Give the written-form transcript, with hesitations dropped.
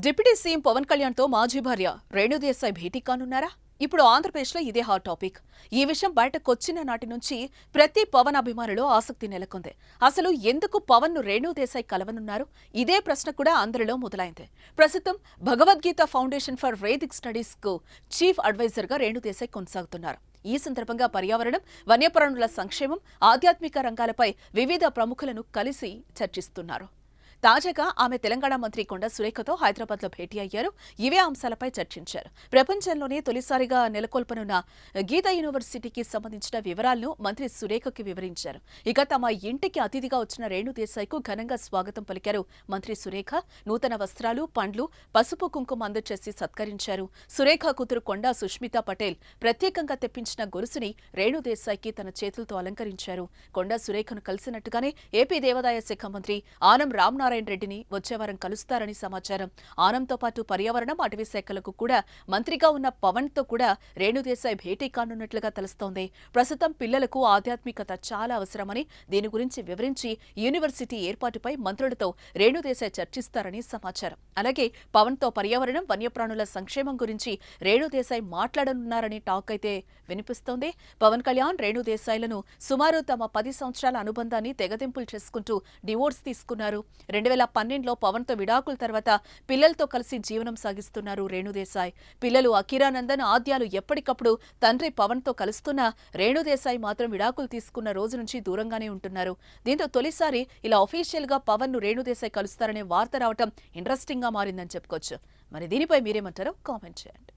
Deputy CM Pawan కళ్యాణ్తో మాజీ భార్య రేణుదేశాయ్ భేటీ కానున్నారా? ఇప్పుడు ఆంధ్రప్రదేశ్లో ఇదే హాట్ టాపిక్. ఈ విషయం బయటకొచ్చిన నాటి నుంచి ప్రతి పవన్ అభిమానులు ఆసక్తి నెలకొంది. అసలు ఎందుకు పవన్ను రేణుదేశాయ్ కలవనున్నారు? ఇదే ప్రశ్న కూడా అందరిలో మొదలైంది. ప్రస్తుతం Bhagavad Gita foundation for Vedic studies కు చీఫ్ అడ్వైజర్గా రేణుదేశాయ్ కొనసాగుతున్నారు. ఈ సందర్భంగా పర్యావరణం, వన్యప్రాణుల సంక్షేమం, ఆధ్యాత్మిక రంగాలపై వివిధ ప్రముఖులను కలిసి చర్చిస్తున్నారు. తాజాగా ఆమె తెలంగాణ మంత్రి కొండా సురేఖతో హైదరాబాద్లో భేటీ అయ్యారు. ఇవే అంశాలపై చర్చించారు. ప్రపంచంలోనే తొలిసారిగా నెలకొల్పనున్న గీతా యూనివర్సిటీకి సంబంధించిన వివరాలను మంత్రి సురేఖకి వివరించారు. ఇక తమ ఇంటికి అతిథిగా వచ్చిన రేణుదేశాయ్కు ఘనంగా స్వాగతం పలికారు మంత్రి సురేఖ. నూతన వస్త్రాలు, పండ్లు, పసుపు కుంకుమ అందచేసి సత్కరించారు. సురేఖ కూతురు కొండా సుష్మిత పటేల్ ప్రత్యేకంగా తెప్పించిన గొలుసుని రేణుదేశాయ్కి తన చేతులతో అలంకరించారు. కొండా సురేఖను కలిసినట్టుగానే ఏపీ దేవాదాయ శాఖ మంత్రి ఆనం రామనారాయణ రెడ్డిని వచ్చే వారం కలుస్తారని సమాచారం. ఆనంతో పాటు పర్యావరణం, అటవీ శాఖలకు కూడా మంత్రిగా ఉన్న పవన్ తో కూడా రేణుదేశాయ్ భేటీ కానున్నట్లుగా తెలుస్తోంది. ప్రస్తుతం పిల్లలకు ఆధ్యాత్మికత చాలా అవసరమని, దీని గురించి వివరించి యూనివర్సిటీ ఏర్పాటుపై మంత్రులతో రేణుదేశాయ్ చర్చిస్తారని సమాచారం. అలాగే పవన్ తో పర్యావరణం, వన్యప్రాణుల సంక్షేమం గురించి రేణుదేశాయ్ మాట్లాడనున్నారని టాక్ అయితే వినిపిస్తోంది. పవన్ కళ్యాణ్ రేణుదేశాయ్లను సుమారు తమ 10 సంవత్సరాల అనుబంధాన్ని తెగదెంపులు చేసుకుంటూ డివోర్స్ తీసుకున్నారు. 2012లో పవన్తో విడాకుల తర్వాత పిల్లలతో కలిసి జీవనం సాగిస్తున్నారు రేణుదేశాయ్. పిల్లలు అకిరానందన్, ఆద్యాలు ఎప్పటికప్పుడు తండ్రి పవన్తో కలుస్తున్నా రేణుదేశాయ్ మాత్రం విడాకులు తీసుకున్న రోజు నుంచి దూరంగానే ఉంటున్నారు. దీంతో తొలిసారి ఇలా అఫీషియల్ గా పవన్ ను రేణుదేశాయ్ కలుస్తారనే వార్త రావటం ఇంట్రెస్టింగ్ గా మారిందని చెప్పుకోవచ్చు. మరి దీనిపై మీరేమంటారో కామెంట్ చేయండి.